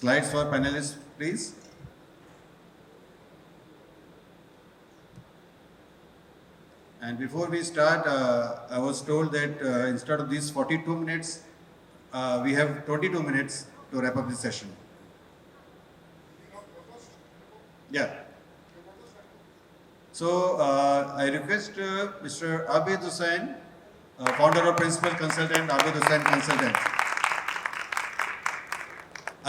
Slides for panelists, please. And before we start, I was told that instead of these 42 minutes, we have 22 minutes to wrap up this session. Yeah. So I request Mr. Abid Hussain, founder or principal consultant, Abid Hussain Consultant.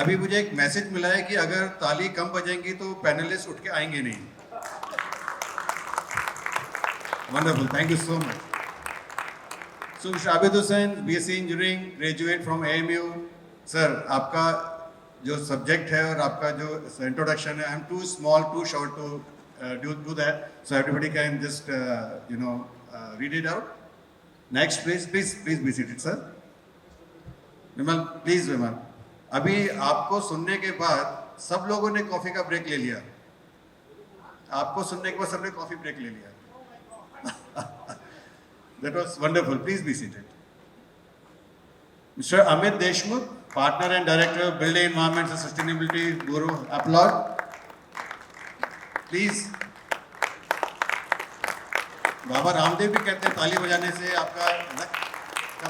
अभी मुझे एक message मिला है कि अगर ताली कम बजेंगी तो panelist उठ के आएंगे नहीं. Wonderful, thank you so much. So Mr. Abid Hussain, BSc Engineering, graduate from AMU. Sir, आपका जो सब्जेक्ट है और आपका जो इंट्रोडक्शन है, I'm too small, too short to do that. So everybody can just read it out. Next, please be seated, sir. Vimal, please, Vimal. अभी आपको सुनने के बाद सब लोगों ने कॉफी का ब्रेक ले लिया. आपको सुनने के बाद सबने कॉफी ब्रेक ले लिया. That was wonderful. Please be seated. Mr. Amit Deshmukh, partner and director of Building Environment and Sustainability Bureau, applaud. Please. Baba Ramdev भी कहते हैं ताली बजाने से आपका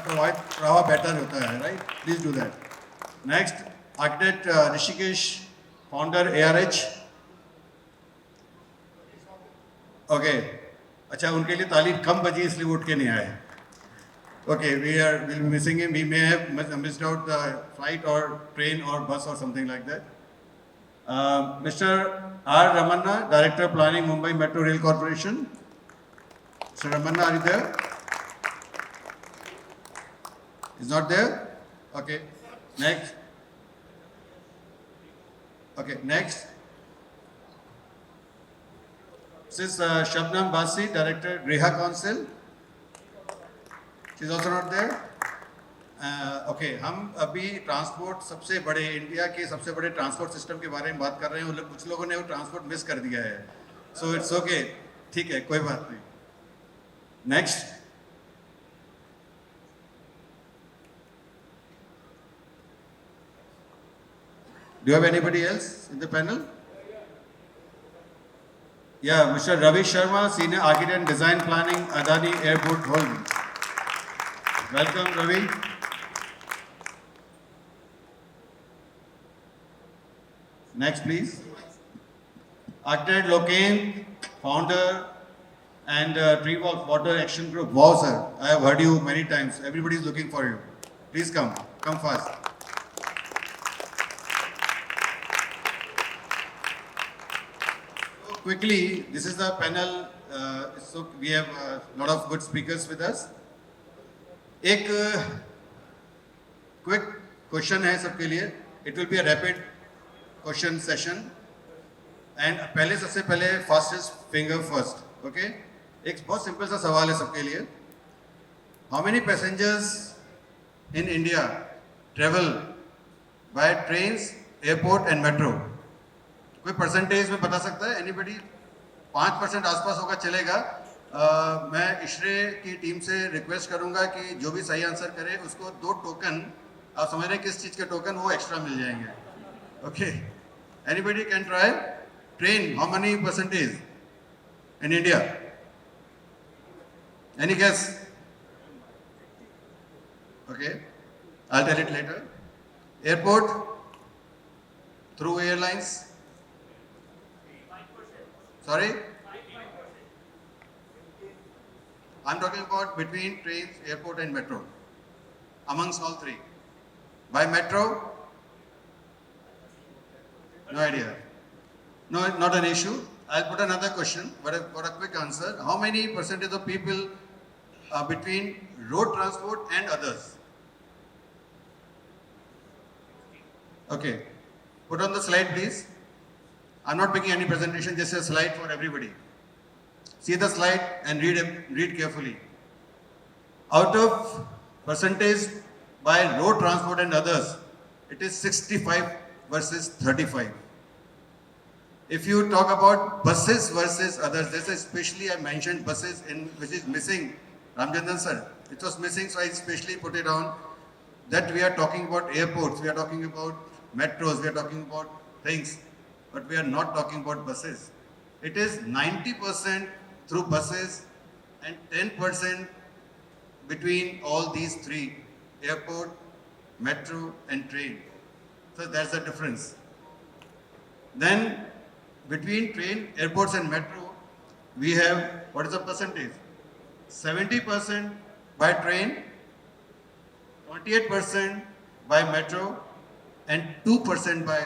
प्रभाव बेटर होता है, right? Please do that. Next, architect Rishikesh, founder ARH. Okay. अच्छा, उनके लिए ताली कम बजी इसलिए उठ के नहीं आए. Okay, we'll be missing him. He may have missed out the flight or train or bus or something like that. Mr. R. Ramanna, Director Planning, Mumbai Metro Rail Corporation. Mr. Ramanna, are you there? He's not there? Okay. Next. Okay, next. This is Shabnam Basi, Director, Griha Council. She's also not there. Okay, हम अभी transport सबसे बड़े India के सबसे बड़े transport system के बारे में बात कर रहे हैं. कुछ लोगों ने वो ट्रांसपोर्ट मिस कर दिया है. So it's okay. ठीक है, कोई बात नहीं. Next. Do you have anybody else in the panel? Yeah, Mr. Ravi Sharma, Senior Architect and Design Planning, Adani Airport Holdings. Welcome, Ravi. Next, please. Architect Loken, founder and Treewalk Water Action Group. Wow, sir, I have heard you many times. Everybody is looking for you. Please come fast. So quickly, this is the panel. So we have a lot of good speakers with us. एक quick question है सबके लिए. It will be a rapid question session and सबसे पहले fastest finger first. Okay, एक बहुत simple सा सवाल है सबके लिए. How many passengers in India travel by trains, airport and metro? कोई परसेंटेज में बता सकता है? एनीबडी? 5% आसपास होगा, चलेगा. मैं इशरे की टीम से रिक्वेस्ट करूंगा कि जो भी सही आंसर करे उसको 2 टोकन, आप समझ रहे हैं किस चीज़ के टोकन, वो एक्स्ट्रा मिल जाएंगे. Okay, anybody can try. Train, how money percentage in India? Any guess? Okay, I'll tell it later. Airport, through airlines? Sorry? I'm talking about between trains, airport and metro. Amongst all three. By metro? No idea. No, not an issue. I'll put another question, but for a quick answer. How many percentage of people are between road transport and others? Okay. Put on the slide, please. I'm not making any presentation, just a slide for everybody. See the slide and read carefully. Out of percentage by road transport and others, it is 65 versus 35. If you talk about buses versus others, this especially I mentioned buses in which is missing. Ramchandran sir, it was missing, so I especially put it on that we are talking about airports, we are talking about metros, we are talking about things, but we are not talking about buses. It is 90% through buses and 10% between all these three, airport, metro and train. So that's the difference. Then between train, airports and metro, we have, what is the percentage? 70% by train, 28% by metro and 2% by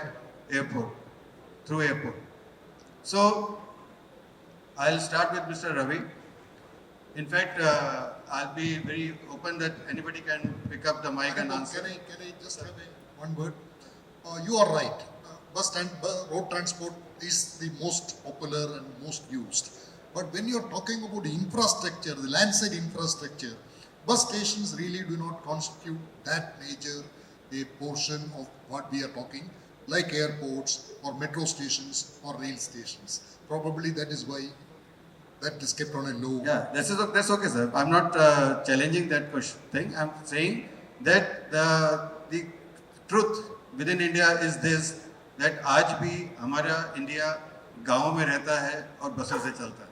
airport, through airport. So I'll start with Mr. Ravi. In fact, I'll be very open that anybody can pick up the mic and answer. Can I just have one word? You are right. Road transport is the most popular and most used. But when you are talking about the infrastructure, the landside infrastructure, bus stations really do not constitute that major a portion of what we are talking, like airports or metro stations or rail stations. Probably that is why that is kept on a low. Yeah, that's okay, sir. I'm not challenging that question thing. I'm saying that the truth within India is this, that आज भी हमारा India गाँव में रहता है और बसों से चलता है.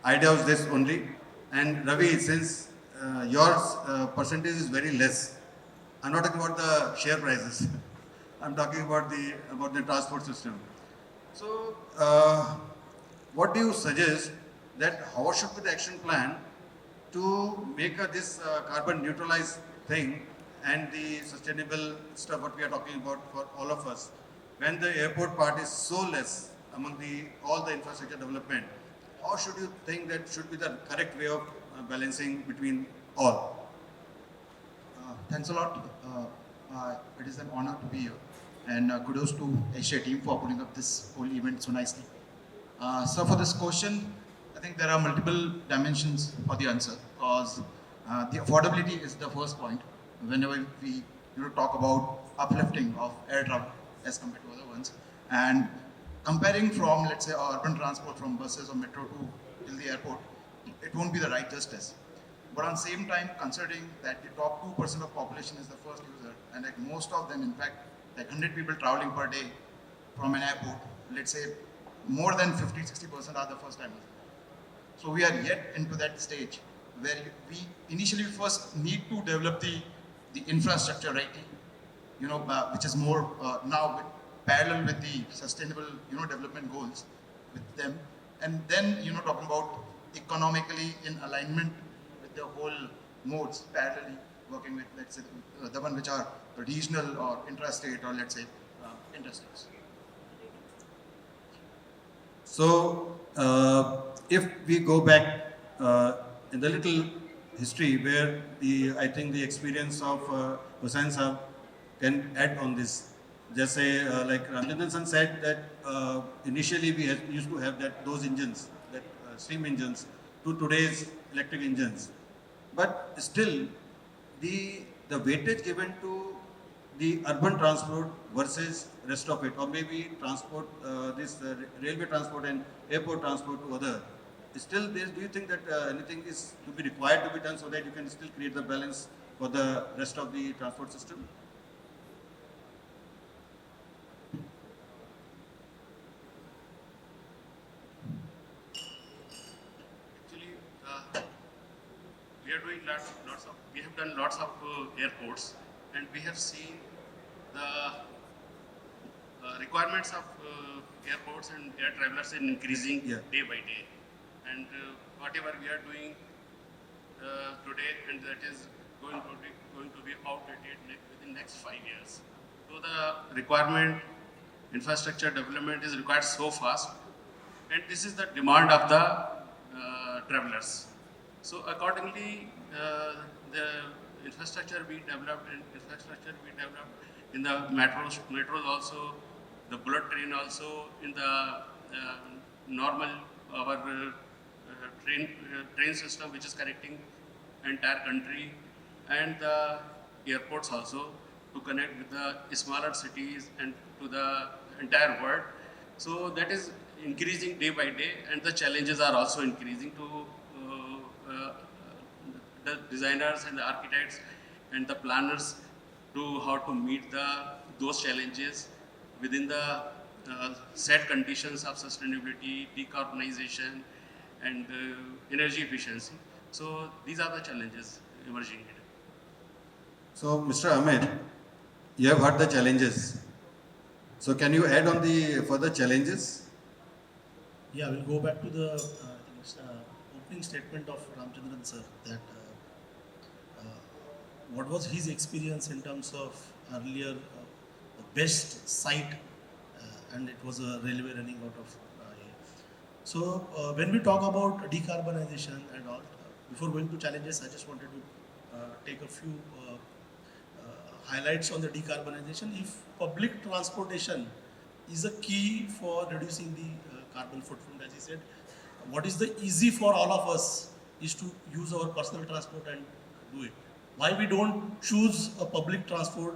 Idea was this only. And Ravi, since your percentage is very less, I'm not talking about the share prices. I'm talking about the transport system. So, what do you suggest, that how should be the action plan to make this carbon neutralized thing and the sustainable stuff what we are talking about for all of us, when the airport part is so less among all the infrastructure development? How should you think that should be the correct way of balancing between all? Thanks a lot. It is an honor to be here, and kudos to Asia team for putting up this whole event so nicely. So for this question, I think there are multiple dimensions for the answer, because the affordability is the first point. Whenever we talk about uplifting of air travel as compared to other ones, and comparing from, let's say, urban transport from buses or metro to till the airport, it won't be the right justice. But on the same time, considering that the top 2% of population is the first user, and like most of them, in fact, like 100 people traveling per day from an airport, let's say more than 50-60% are the first timers. So we are yet into that stage where we initially first need to develop the infrastructure, right? Which is more now parallel with the sustainable development goals with them, and then talking about economically in alignment with the whole modes, parallelly working with, let's say, the one which are regional or intrastate or let's say interstates. So, if we go back in the little history where I think the experience of Hussain Saab can add on this. Just say, like Ramchandran San said, that initially we used to have those engines, that steam engines, to today's electric engines. But still, the weightage given to the urban transport versus rest of it, or maybe transport, railway transport and airport transport to other, still do you think that anything is to be required to be done so that you can still create the balance for the rest of the transport system? We have done lots of airports, and we have seen the requirements of airports and air travelers in increasing day by day. And whatever we are doing today, and that is going to be outdated within next 5 years. So the requirement, infrastructure development is required so fast, and this is the demand of the travelers. So accordingly, the infrastructure we developed in the metros also, the bullet train also, in the normal our train system which is connecting entire country, and the airports also to connect with the smaller cities and to the entire world. So that is increasing day by day, and the challenges are also increasing to the designers and the architects and the planners to how to meet those challenges within the set conditions of sustainability, decarbonization, and energy efficiency. So these are the challenges emerging here. So, Mr. Ahmed, you have heard the challenges. So, can you add on the further challenges? Yeah, we'll go back to the I think it's, opening statement of Ramchandran sir that what was his experience in terms of earlier the best site and it was a railway running out of here. So when we talk about decarbonization and all, before going to challenges, I just wanted to take a few highlights on the decarbonization. If public transportation is a key for reducing the carbon footprint, as he said, what is the easy for all of us is to use our personal transport and do it. Why we don't choose a public transport?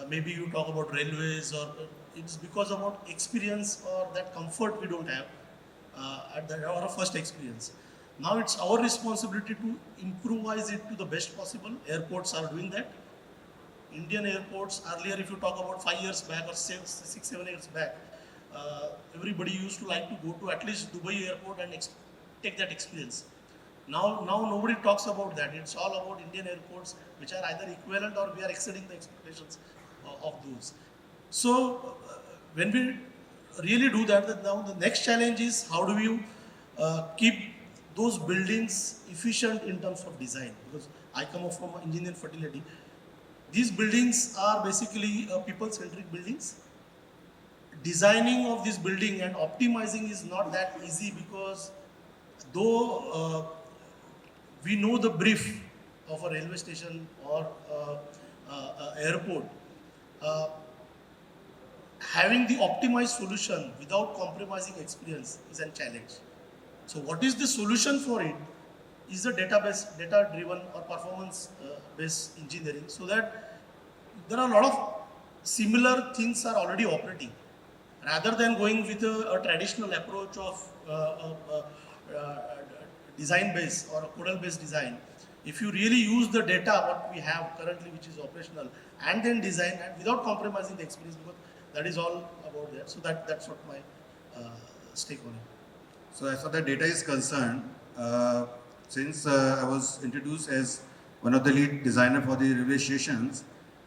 Maybe you talk about railways, or it's because about experience or that comfort we don't have at our first experience. Now it's our responsibility to improvise it to the best possible. Airports are doing that. Indian airports, earlier if you talk about 5 years back or 6-7 years back, everybody used to like to go to at least Dubai airport and take that experience. Now nobody talks about that. It's all about Indian airports, which are either equivalent or we are exceeding the expectations of those. So when we really do that, now the next challenge is how do you keep those buildings efficient in terms of design? Because I come up from engineering fertility. These buildings are basically people-centric buildings. Designing of this building and optimizing is not that easy because though we know the brief of a railway station or airport, having the optimized solution without compromising experience is a challenge. So what is the solution for it is the data-driven or performance-based engineering, so that there are a lot of similar things are already operating. Rather than going with a traditional approach of design-based or a codal-based design, if you really use the data what we have currently, which is operational, and then design and without compromising the experience, because that is all about that. So that's what my stake on it. So, as far as the data is concerned, since I was introduced as one of the lead designer for the railway stations,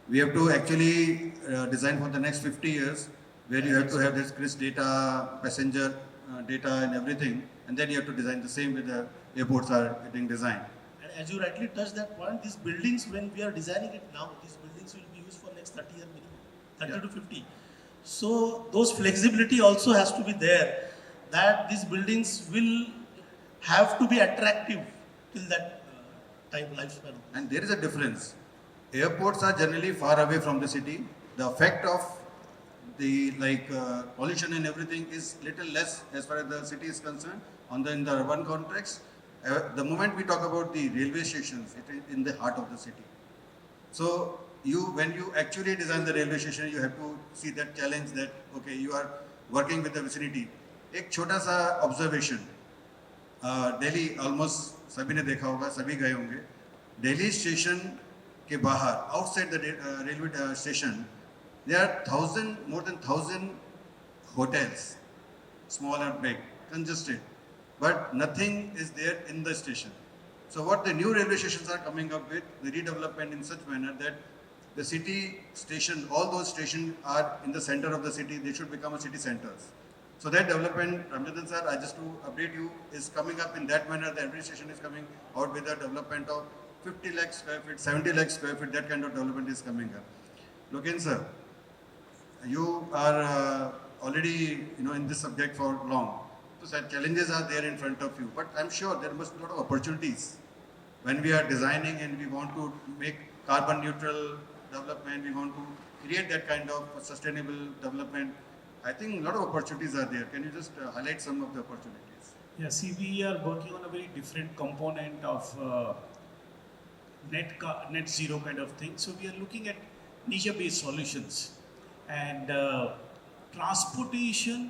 we have to actually design for the next 50 years, where you have to have this CRIS data, passenger data and everything, and then you have to design the same way the airports are getting designed. And as you rightly touched that point, these buildings, when we are designing it now, these buildings will be used for next 30 years minimum, 30 to 50. So those flexibility also has to be there, that these buildings will have to be attractive till that time lifespan. And there is a difference. Airports are generally far away from the city. The effect of the pollution and everything is little less as far as the city is concerned in the urban context. The moment we talk about the railway stations, it is in the heart of the city. So when you actually design the railway station, you have to see that challenge that okay, you are working with the vicinity. एक छोटा सा observation. Delhi almost सभी ने देखा होगा, सभी गए होंगे. दिल्ली स्टेशन के बाहर outside the railway station there are more than 1,000 hotels, small and big, congested, but nothing is there in the station. So what the new railway stations are coming up with, the redevelopment in such manner that the city station, all those stations are in the center of the city, they should become a city centers. So that development, Ramchandran sir, I just to update you, is coming up in that manner. The administration is coming out with a development of 50 lakh square feet, 70 lakh square feet, that kind of development is coming up. Loken sir, you are already in this subject for long. So sir, challenges are there in front of you, but I'm sure there must be a lot of opportunities. When we are designing and we want to make carbon neutral development, we want to create that kind of sustainable development, I think a lot of opportunities are there. Can you just highlight some of the opportunities? Yeah, see, we are working on a very different component of net zero kind of thing. So we are looking at niche-based solutions, and transportation,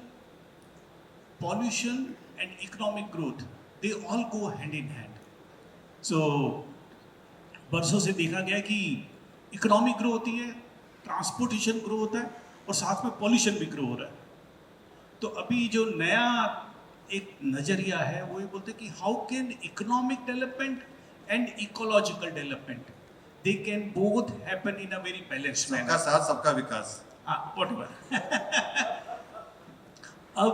pollution, and economic growth, they all go hand in hand. So बरसों से देखा गया कि economy grow होती है, transportation grow होता है और साथ में पॉल्यूशन भी ग्रो हो रहा है। तो अभी जो नया एक नजरिया है वो ये बोलते हैं कि how can economic development and ecological development they can both happen in a very balanced सबका मैनर। साथ सबका विकास. Whatever. अब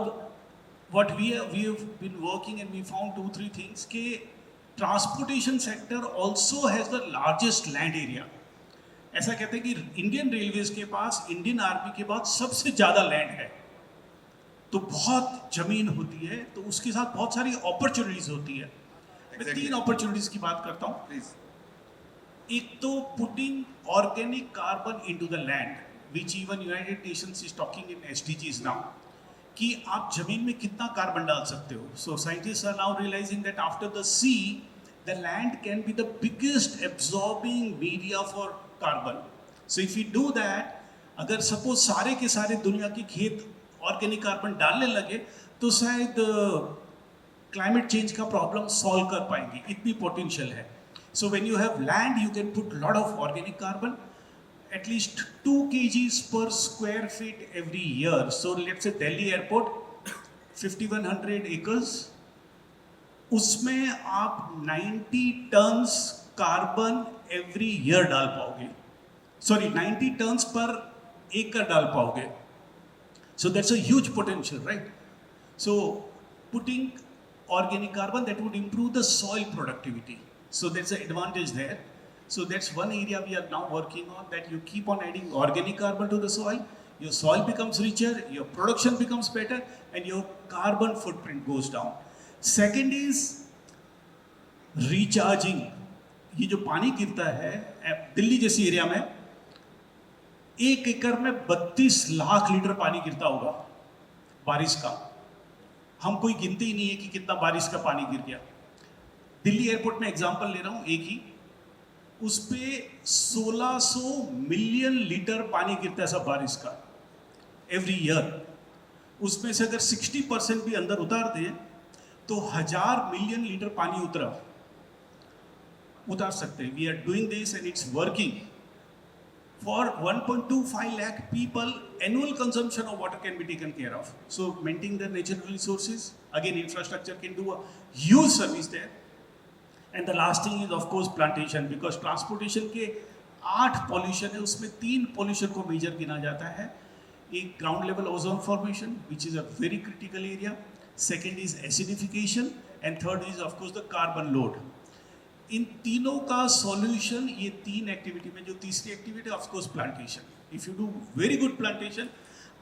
what we have been working and we found 2-3 things कि transportation sector also has the largest land area. ऐसा कहते हैं कि Indian railways के पास इंडियन आर्मी के बाद सबसे ज्यादा लैंड है, तो बहुत जमीन होती है, तो उसके साथ बहुत सारी अपॉर्चुनिटीज होती है। मैं Exactly. 3 अपॉर्चुनिटीज की बात करता हूँ। Please. एक तो putting organic carbon into the land, which even United Nations is talking in SDGs now, कि आप जमीन में कितना कार्बन डाल सकते हो। So scientist are now realizing that after the sea the land can be the biggest absorbing media for carbon. So if you do that, अगर suppose सारे के सारे दुनिया के खेत ऑर्गेनिक कार्बन डालने लगे तो शायद क्लाइमेट चेंज का प्रॉब्लम सॉल्व कर पाएंगे, इतनी पोटेंशियल है। So when you have land you can put lot of organic carbon, at least 2 kgs per square feet every year. So let's say Delhi airport 5100 acres, उसमें आप 90 tons carbon every year डाल पाओगे, sorry 90 tons पर एकड़ डाल पाओगे। So that's a huge potential, right? So putting organic carbon, that would improve the soil productivity. So there's an advantage there. So that's one area we are now working on, that you keep on adding organic carbon to the soil, your soil becomes richer, your production becomes better, and your carbon footprint goes down. Second is recharging. ये जो पानी गिरता है दिल्ली जैसी area में, 1 एकड़ में 32 lakh litre पानी गिरता होगा बारिश का। हम कोई गिनते ही नहीं है कि कितना बारिश का पानी गिर गया। दिल्ली एयरपोर्ट में एग्जांपल ले रहा हूँ एक ही, उस पे 1600 मिलियन लीटर पानी गिरता है सब बारिश का एवरी ईयर। उसमें से अगर 60% भी अंदर उतार दे तो 1000 मिलियन लीटर पानी उतार सकते हैं। We are doing this and it's working. For 1.25 lakh people, annual consumption of water can be taken care of. So maintaining the natural resources, again infrastructure can do a huge service there. And the last thing is of course plantation, because transportation के 8 pollution है, उसमें 3 pollution को major गिना जाता है। एक ground level ozone formation, which is a very critical area. Second is acidification, and third is of course the carbon load. इन तीनों का सॉल्यूशन ये 3 एक्टिविटी में, जो तीसरी activity of course plantation. If you do very good plantation,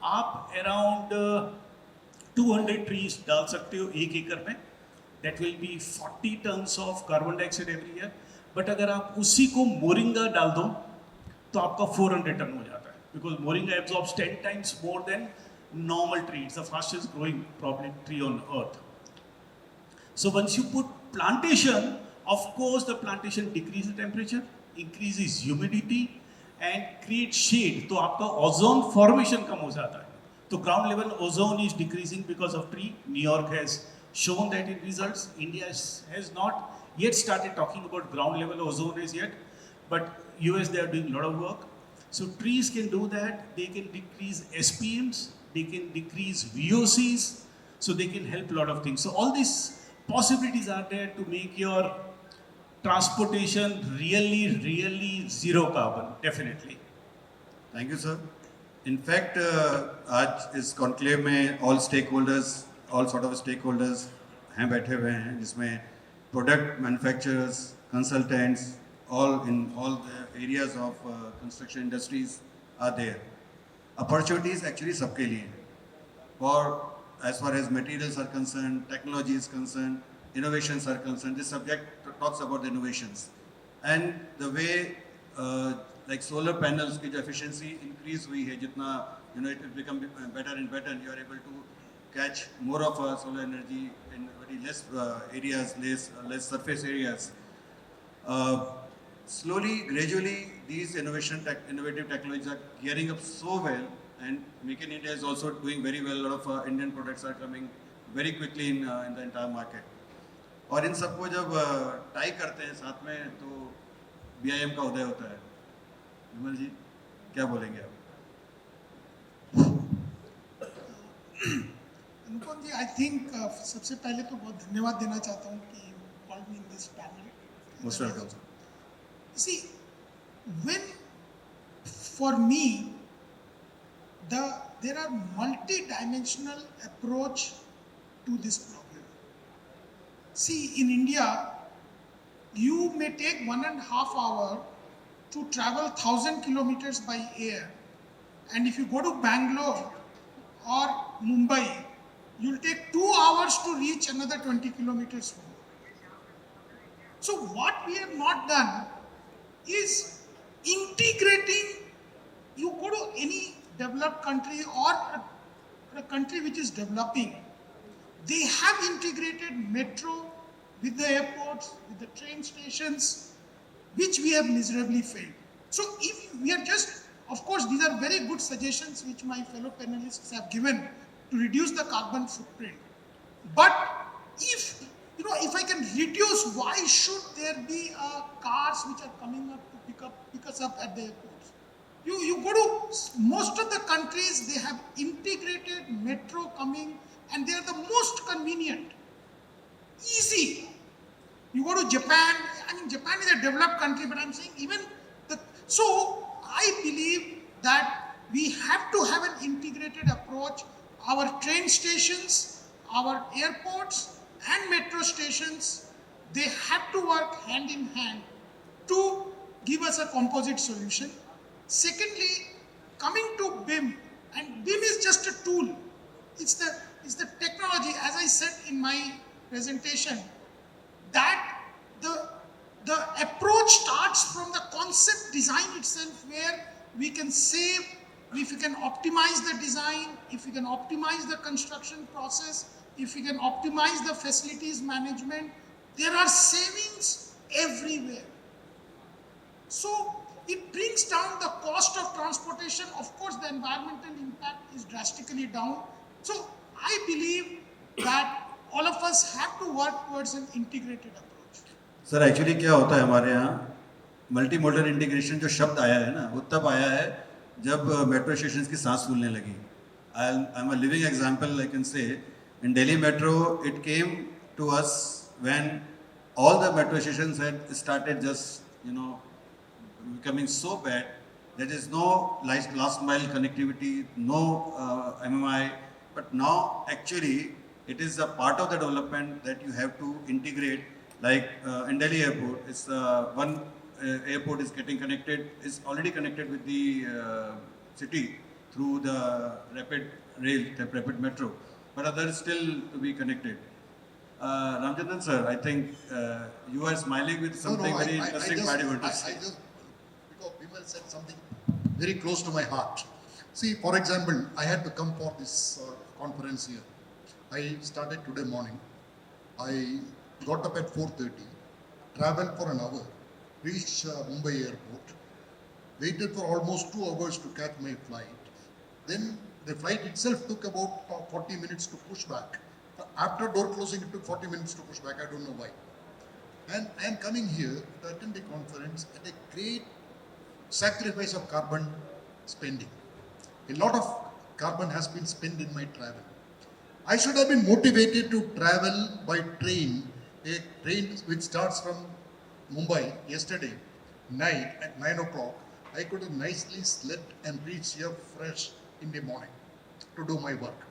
आप around 200 trees डाल सकते हो 1 एकड़ में, that will be 40 tons of carbon dioxide every year. But अगर आप उसी को मोरिंगा डाल दो तो आपका 400 टन हो जाता है, because moringa absorbs 10 times more than normal tree. It's the fastest growing probably tree on earth. So once you put plantation, of course the plantation decreases temperature, increases humidity and creates shade, तो आपका ozone formation कम हो जाता है। तो ground level ozone is decreasing because of tree. New York has shown that in results. India has not yet started talking about ground level ozone as yet, but US they are doing a lot of work. So trees can do that. They can decrease SPMs, they can decrease VOCs, so they can help a lot of things. So all these possibilities are there to make your transportation really zero carbon, definitely. Thank you, sir. In fact, आज इस conclave में all sort of stakeholders हैं, बैठे हुए हैं, जिसमें product manufacturers, consultants, all the areas of construction industries are there. Opportunities actually सबके लिए, for as far as materials are concerned, technology is concerned, innovations are concerned. This subject talks about the innovations and the way like solar panels की जो efficiency increase हुई है, जितना it will become better and better, and you are able to catch more of solar energy in very less areas, less surface areas. Slowly, gradually, these innovative technologies are gearing up so well, and Make in India is also doing very well. A lot of Indian products are coming very quickly in the entire market. और इन सबको जब tie करते हैं साथ में, तो BIM का उदय होता है। विमल जी क्या बोलेंगे आप? अनुपम जी, आई थिंक सबसे पहले तो बहुत धन्यवाद देना चाहता हूँ कि you called me in this panel. Most welcome sir. See, when for me, there are multi-dimensional approach to this problem. See, in India, you may take 1.5 hours to travel 1,000 kilometers by air, and if you go to Bangalore or Mumbai, you'll take 2 hours to reach another 20 kilometers more. So what we have not done is integrating. You go to any developed country or a country which is developing, they have integrated metro with the airports, with the train stations, which we have miserably failed. So if we are just, of course, these are very good suggestions which my fellow panelists have given to reduce the carbon footprint. But if if I can reduce, why should there be cars which are coming up to pick us up at the airports? You go to most of the countries, they have integrated metro coming, and they are the most convenient, easy. You go to Japan. I mean, Japan is a developed country, but I'm saying even so I believe that we have to have an integrated approach. Our train stations, our airports, and metro stations, they have to work hand in hand to give us a composite solution. Secondly, coming to BIM, and BIM is just a tool. It's the technology, as I said in my presentation, that the approach starts from the concept design itself, where we can save, if we can optimize the design, if we can optimize the construction process, if we can optimize the facilities management, there are savings everywhere. So it brings down the cost of transportation. Of course, the environmental impact is drastically down. So I believe that all of us have to work towards an integrated approach. Sir actually क्या होता है हमारे यहाँ multi modal integration जो शब्द आया है ना, वो तब आया है जब मेट्रो स्टेशन की सांस फूलने लगी. I am a living example. I can say in Delhi metro it came to us when all the metro stations had started just becoming so bad. There is no last mile connectivity, no MMI, but now actually it is a part of the development that you have to integrate. Like in Delhi airport, it's one airport is getting connected, is already connected with the city through the rapid rail, the rapid metro, but others still to be connected. Ramchandran sir, I think you are smiling with something very interesting part you want to say. Because Bimal said something very close to my heart. See, for example, I had to come for this conference here. I started today morning. I got up at 4:30, traveled for an hour, reached Mumbai airport, waited for almost 2 hours to catch my flight. Then the flight itself took about 40 minutes to push back. After door closing, it took 40 minutes to push back. I don't know why. And I am coming here to attend the conference at a great sacrifice of carbon spending. A lot of carbon has been spent in my travel. I should have been motivated to travel by train, a train which starts from Mumbai yesterday night at 9 o'clock. I could have nicely slept and reached here fresh in the morning to do my work.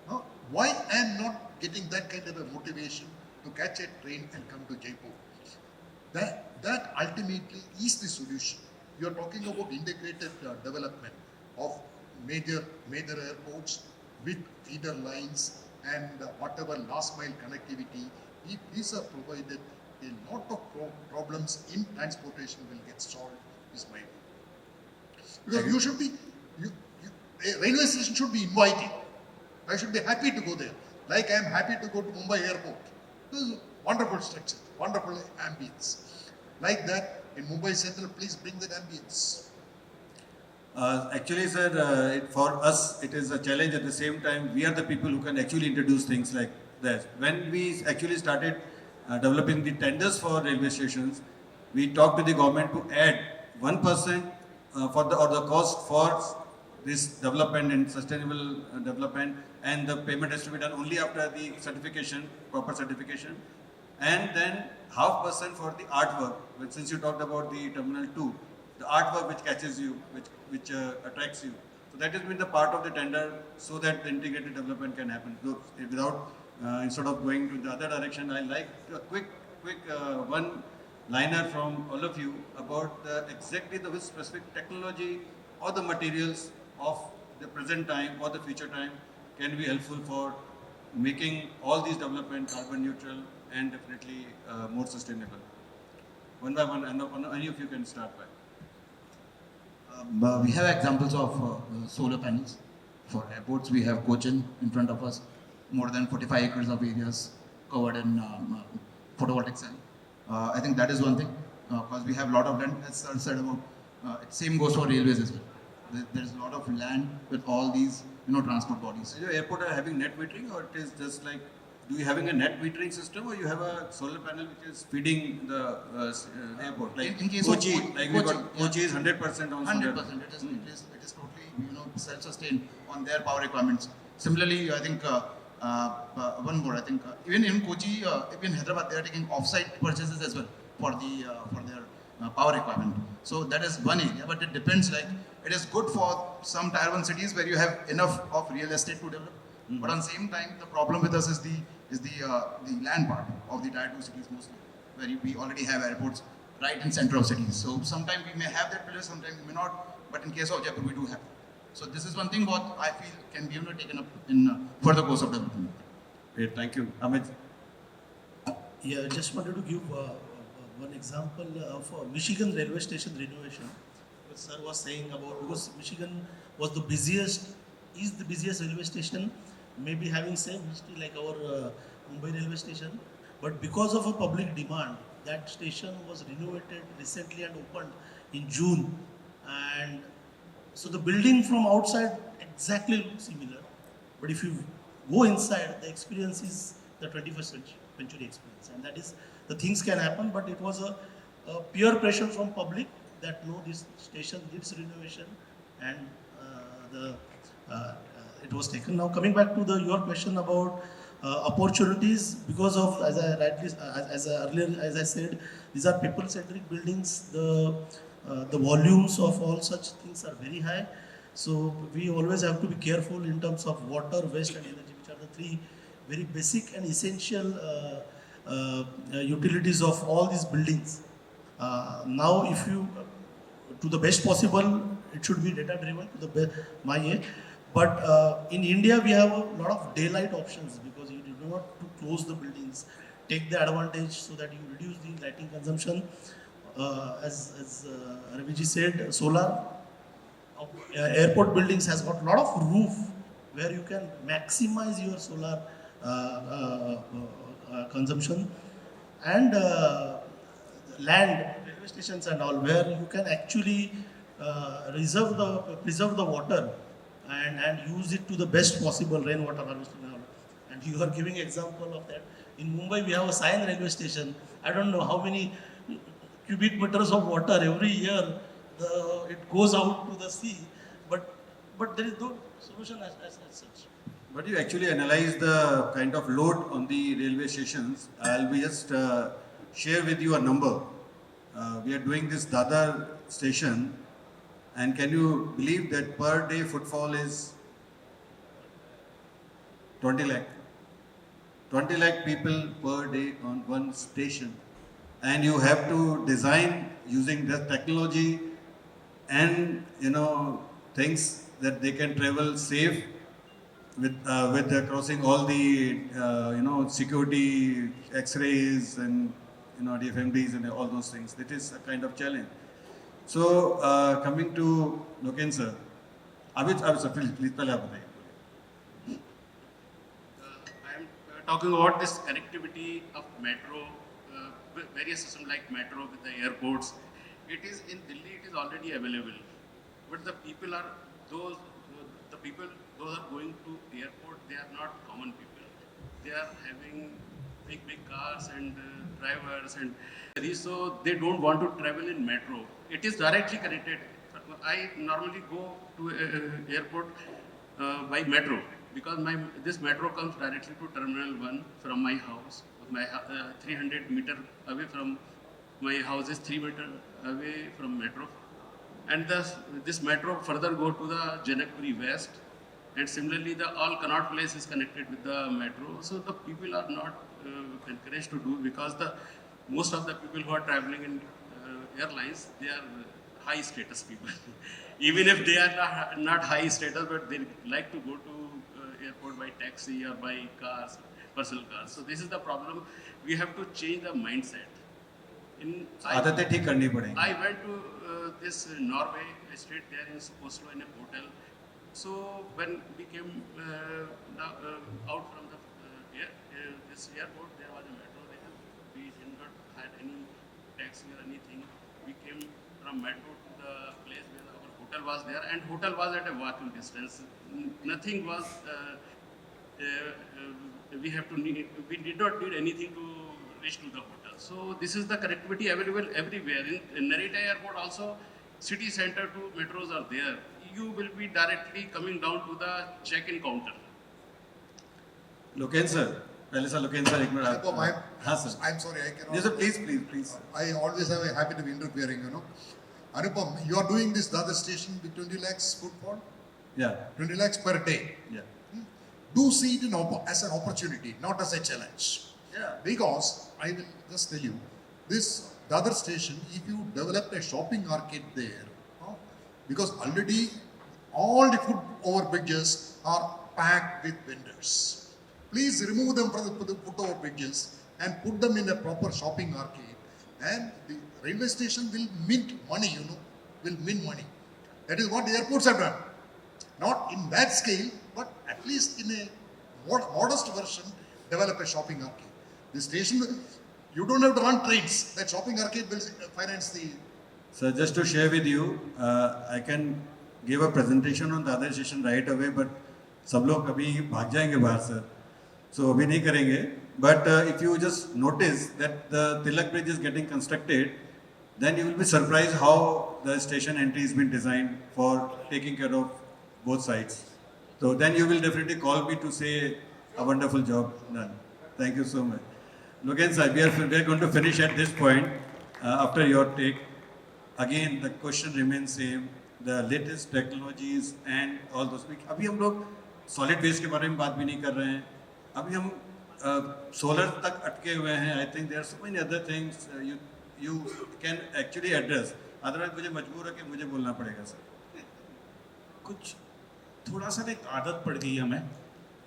Now, why I am not getting that kind of a motivation to catch a train and come to Jaipur? That ultimately is the solution. You are talking about integrated development of major airports with feeder lines and whatever last mile connectivity. If these are provided, a lot of problems in transportation will get solved, is my view. Because you should be, a railway station should be inviting. I should be happy to go there. Like I am happy to go to Mumbai airport. This is a wonderful structure, wonderful ambience. Like that, in Mumbai Central, please bring that ambience. Actually, sir, for us it is a challenge. At the same time, we are the people who can actually introduce things like that. When we actually started developing the tenders for railway stations, we talked to the government to add 1% for the cost for this development and sustainable development, and the payment has to be done only after the certification, proper certification, and then 0.5% for the artwork. But since you talked about the Terminal 2, the artwork which catches you, which attracts you. So that has been the part of the tender, so that the integrated development can happen. So, without instead of going to the other direction, I like a quick one liner from all of you about exactly the specific technology or the materials of the present time or the future time can be helpful for making all these development carbon neutral and definitely more sustainable. One by one, and any of you can start by. We have examples of solar panels. For airports, we have Cochin in front of us, more than 45 acres of areas covered in photovoltaic cell. I think that is one thing, because we have a lot of land, as sir said about, same goes for railways as well. There is a lot of land with all these, transport bodies. Is your airport having net metering, or it is just like, do you having a net metering system, or you have a solar panel which is feeding the airport? Like In case of Kochi, like we got Kochi, Kochi is 100% on solar. 100%. It is totally, self-sustained on their power requirements. Similarly, I think one more. I think even in Kochi, even Hyderabad, they are taking off-site purchases as well for their power requirement. So that is one area, but it depends. Like it is good for some tier 1 cities where you have enough of real estate to develop. But on the same time, the problem with us is the land part of the tier 2 cities mostly, where we already have airports right in center of cities. So sometimes we may have that place, sometimes we may not. But in case of Jaipur, we do have. So this is one thing what I feel can be taken up in further course of development. Great, thank you, Amit. Yeah, I just wanted to give one example of Michigan railway station renovation. What sir was saying about, because Michigan was is the busiest railway station, maybe having same history like our Mumbai railway station, but because of a public demand, that station was renovated recently and opened in June, and so the building from outside exactly looks similar, but if you go inside, the experience is the 21st century experience, and that is the things can happen. But it was a peer pressure from public that no, this station needs renovation, and it was taken. Now coming back to your question about opportunities, because of, as I rightly as I said, these are people-centric buildings. The volumes of all such things are very high, so we always have to be careful in terms of water, waste, and energy, which are the three very basic and essential utilities of all these buildings. Now, if you, to the best possible, it should be data driven to the best, but in India we have a lot of daylight options, because you do not to close the buildings, take the advantage so that you reduce the lighting consumption. As Raviji said, solar airport buildings has got a lot of roof where you can maximize your solar consumption, and land, railway stations and all, where you can actually preserve the water and use it to the best possible, rainwater harvesting and all. And you are giving example of that. In Mumbai, we have a Sion railway station. I don't know how many cubic meters of water every year it goes out to the sea, but there is no solution as such. But you actually analyze the kind of load on the railway stations. I'll be just share with you a number. We are doing this Dadar station, and can you believe that per day footfall is 20 lakh? 20 lakh people per day on one station. And you have to design using the technology and things that they can travel safe with crossing all the security X-rays and DFMDs and all those things. That is a kind of challenge. So coming to Loken sir, Abid sir, please pehle aap bataiye. I am talking about this connectivity of metro, various systems like metro with the airports. It is in Delhi, it is already available, but the people are those are going to airport. They are not common people. They are having big cars and drivers, and so they don't want to travel in metro. It is directly connected. I normally go to airport by metro because this metro comes directly to Terminal 1 from my house. 300 meter away from my house is 3 meter away from metro, and this metro further go to the Janakpuri West, and similarly the all Connaught Place is connected with the metro. So the people are not encouraged to do because most of the people who are traveling in airlines, they are high status people. Even if they are not high status, but they like to go to airport by taxi or by cars, personal cars. So this is the problem. We have to change the mindset. आदतें ठीक करनी पड़ेंगी. I went to this Norway. I stayed there in Oslo in a hotel. So when we came out from this airport, there was a metro there. We did not had any taxi or anything. We came from metro to the place where our hotel was there, and hotel was at a walking distance. Nothing was. We did not need anything to reach to the hotel. So this is the connectivity available everywhere. In Narita Airport also, city center to metros are there. You will be directly coming down to the check-in counter. Loken sir, पहले sir Loken sir एक minute. Anupam, हाँ sir. I'm sorry, I cannot. Yes sir, please. I always have a habit of interfering, you know. Anupam, you are doing this Dadar station with 20 lakhs footfall, Yeah. 20 lakhs per day. Yeah. Do see it as an opportunity, not as a challenge. Yeah. Because I will just tell you, this Dadar station, if you develop a shopping arcade there, because already all the food over bridges are packed with vendors. Please remove them from the foot over bridges and put them in a proper shopping arcade, and the railway station will mint money, will mint money. That is what the airports have done. Not in that scale, but at least in a modest version, develop a shopping arcade. The station, you don't have to run trains. That shopping arcade will finance the. Sir, just to share with you, I can give a presentation on the other station right away, but सब लोग अभी भाग जाएंगे बाहर sir, so अभी नहीं करेंगे. But if you just notice that the Tilak Bridge is getting constructed, then you will be surprised how the station entry has been designed for taking care of both sides. So then you will definitely call me to say a wonderful job done. Thank you so much. Logan sir, we are going to finish at this point after your take. Again, the question remains same. The latest technologies and all those. अभी हम लोग solid waste के बारे में बात भी नहीं कर रहे हैं. अभी हम solar तक अटके हुए हैं. I think there are so many other things you can actually address. Otherwise मुझे मजबूर है कि मुझे बोलना पड़ेगा सर. कुछ थोड़ा सा एक आदत पड़ गई हमें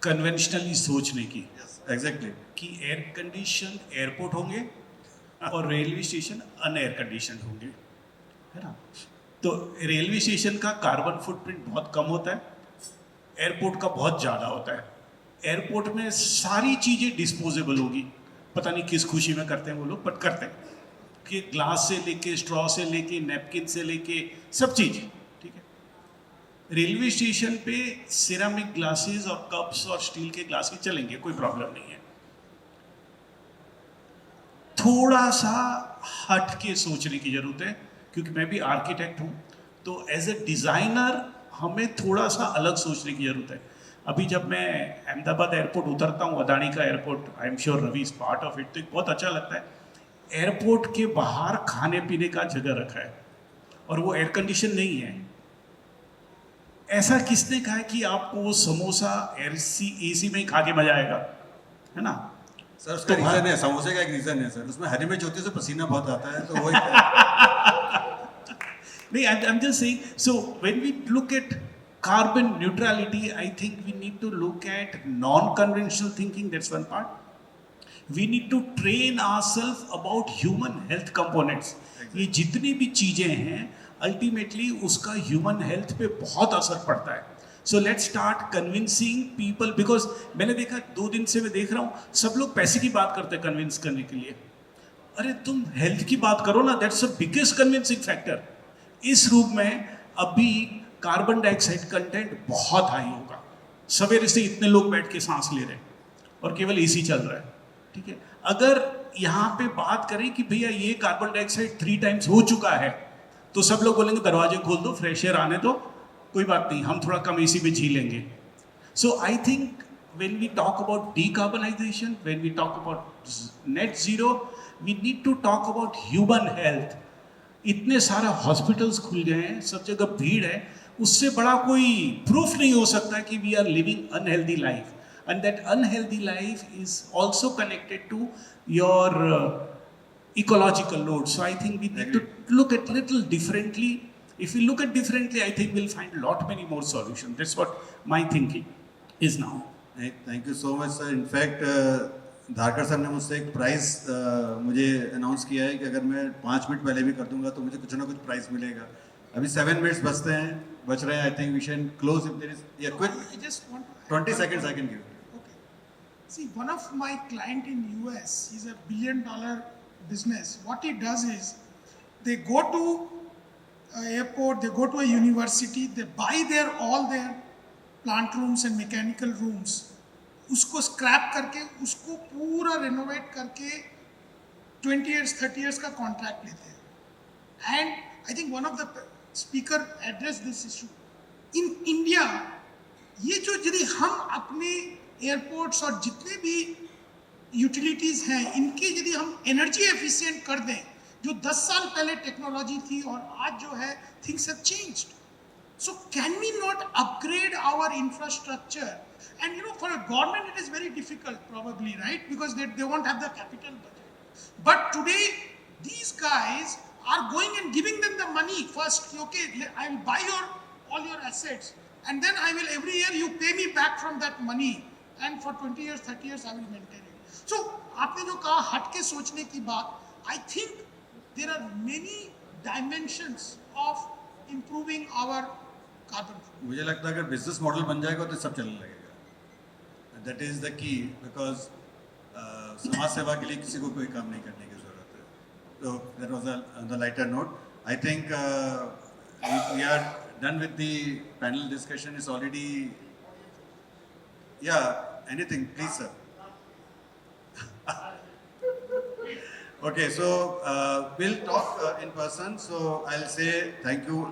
कन्वेंशनली सोचने की. Exactly. कि एयर कंडीशन एयरपोर्ट होंगे और रेलवे स्टेशन अनएयर कंडीशन होंगे, है ना. तो रेलवे स्टेशन का कार्बन फुटप्रिंट बहुत कम होता है, एयरपोर्ट का बहुत ज़्यादा होता है. एयरपोर्ट में सारी चीज़ें डिस्पोजेबल होगी. पता नहीं किस खुशी में करते हैं वो लोग, बट करते हैं कि ग्लास से लेके स्ट्रॉ से लेके नैपकिन से लेके सब चीज़, ठीक है. रेलवे स्टेशन पे सिरामिक ग्लासेस और कप्स और स्टील के ग्लासेस चलेंगे, कोई प्रॉब्लम नहीं है. थोड़ा सा हट के सोचने की जरूरत है, क्योंकि मैं भी आर्किटेक्ट हूँ, तो एज ए डिज़ाइनर हमें थोड़ा सा अलग सोचने की ज़रूरत है. अभी जब मैं अहमदाबाद एयरपोर्ट उतरता हूँ, अदानी का airport, I am sure Ravi is part of it, तो बहुत अच्छा लगता है. एयरपोर्ट के बाहर खाने पीने का जगह रखा है और वो एयर कंडीशन नहीं है. ऐसा किसने कहा है कि आपको वो समोसा एसी में ही खा के मजा आएगा, है ना. सर उसका रीजन है, समोसे का एक रीजन है सर, उसमें हरी मिर्च होती है तो पसीना बहुत आता है, तो वही. नहीं, I'm just saying, so when we look at carbon neutrality, I think we need to look at non-conventional thinking, that's one part. We need to train ourselves about human health components. ये जितनी भी चीज़ें हैं, ultimately उसका human health पे बहुत असर पड़ता है. So let's start convincing people, because मैंने देखा 2 दिन से मैं देख रहा हूँ, सब लोग पैसे की बात करते हैं कन्विंस करने के लिए. अरे तुम हेल्थ की बात करो ना, that's the biggest convincing factor. इस रूम में अभी कार्बन डाइऑक्साइड कंटेंट बहुत हाई होगा. सवेरे से इतने लोग बैठ के सांस ले रहे हैं और केवल एसी चल रहा है, ठीक है. अगर यहाँ पे बात करें कि भैया ये कार्बन डाइऑक्साइड 3 टाइम्स हो चुका है, तो सब लोग बोलेंगे दरवाजे खोल दो, फ्रेश एयर आने दो, कोई बात नहीं, हम थोड़ा कम एसी में जी लेंगे. So I think when we talk about decarbonization, when we talk about net zero, we need to talk about human health. इतने सारे हॉस्पिटल्स खुल गए हैं, सब जगह भीड़ है, उससे बड़ा कोई प्रूफ नहीं हो सकता कि we are living unhealthy life. And that unhealthy life is also connected to your ecological load. So I think we need to look at little differently. If we look at differently, I think we'll find a lot many more solutions. That's what my thinking is now. Thank you so much sir. In fact Dharkar sir ने मुझसे एक price मुझे announce किया है कि अगर मैं 5 minute पहले भी कर दूंगा तो मुझे कुछ ना कुछ प्राइस मिलेगा. अभी 7 मिनट्स बच रहे हैं. I think we can close if there is a quick I just want to 20 seconds I can give. Okay. See, one of my client in US, he's a $1 billion business. What he does is, they go to airport, they go to a university, they buy all their plant rooms and mechanical rooms. उसको scrap करके, उसको पूरा renovate करके 20 years, 30 years का contract लेते हैं. And I think one of the speaker addressed this issue. In India, ये जो यदि हम अपने एयरपोर्ट्स और जितने भी यूटिलिटीज़ हैं, इनके यदि हम एनर्जी एफिशिएंट कर दें, जो 10 साल पहले टेक्नोलॉजी थी और आज जो है, things have changed. So can we not upgrade our infrastructure? And you know, for a government it is very difficult probably, right? Because they won't have the capital budget. But today, these guys are going and giving them the money first. Okay, I will buy all your assets. And then I will, every year you pay me back from that money. And for 20 years, 30 years, I will maintain it. So, आपने जो कहा हट के सोचने की बात, I think there are many dimensions of improving our carbon footprint. मुझे लगता है अगर बिजनेस मॉडल बन जाएगा तो सब चलने लगेगा. That is the key, because समाज सेवा के लिए किसी को कोई काम नहीं करने की जरूरत है. तो that was the lighter note. I think we are done with the panel discussion. Is already, anything please sir. Okay, so we'll talk in person. So I'll say thank you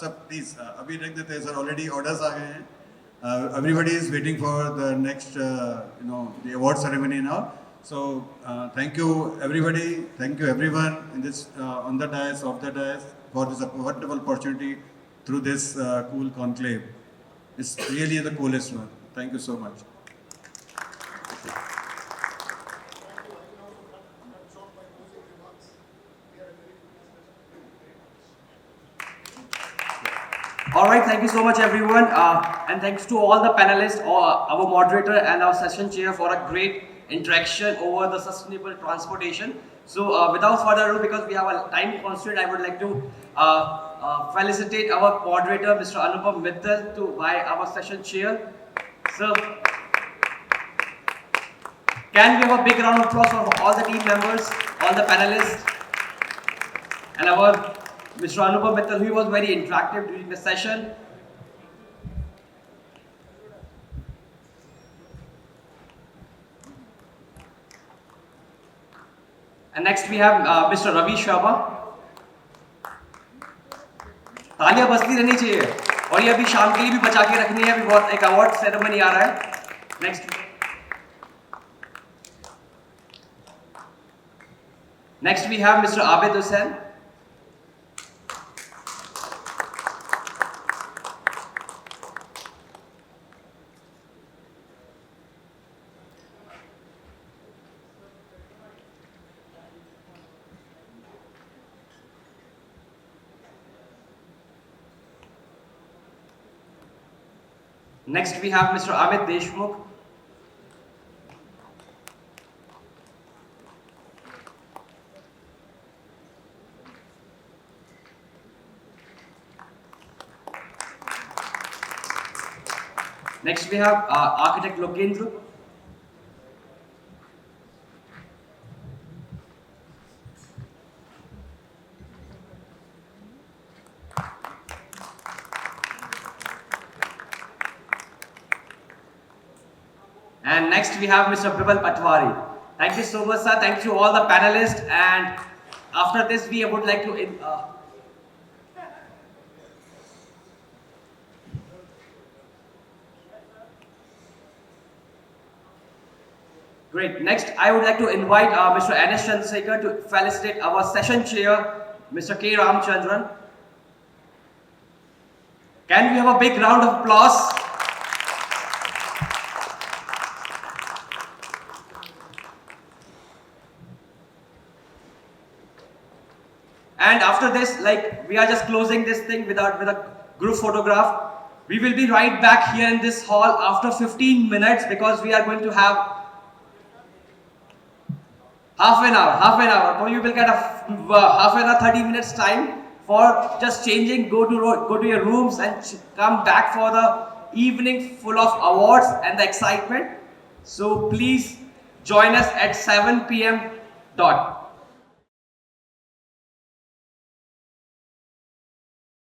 sir, please abhi rakh dete sir, already orders aa gaye hain. Everybody is waiting for the next the award ceremony now. So thank you everybody, thank you everyone in this on the dais, off the dais, for this wonderful opportunity through this cool conclave. It's really the coolest one. Thank you so much. All right, thank you so much everyone, and thanks to all the panelists, our moderator and our session chair for a great interaction over the sustainable transportation. So without further ado, because we have a time constraint, I would like to felicitate our moderator, Mr. Anupam Mittal, by our session chair. So, can we have a big round of applause for all the team members, all the panelists, and our Mr. Anupam Mittal, who was very interactive during the session. And next we have Mr. Ravi Sharma. तालियां बजती रहनी चाहिए, और ये अभी शाम के लिए भी बचा के रखनी है. अभी बहुत एक अवार्ड सेरेमनी आ रहा है. Next we have Mr. Abid Hussain. Next we have Mr. Amit Deshmukh. Next we have architect Lokendra. And next we have Mr. Prabal Patwari. Thank you so much, sir. Thank you all the panelists. And after this, we would like to Great. Next, I would like to invite Mr. N.S. Chandrasekhar to felicitate our session chair, Mr. K. Ramchandran. Can we have a big round of applause? And after this, like, we are just closing this thing with a group photograph. We will be right back here in this hall after 15 minutes because we are going to have half an hour. So you will get a half an hour, 30 minutes time for just changing, go to your rooms and come back for the evening full of awards and the excitement. So please join us at 7 p.m. dot.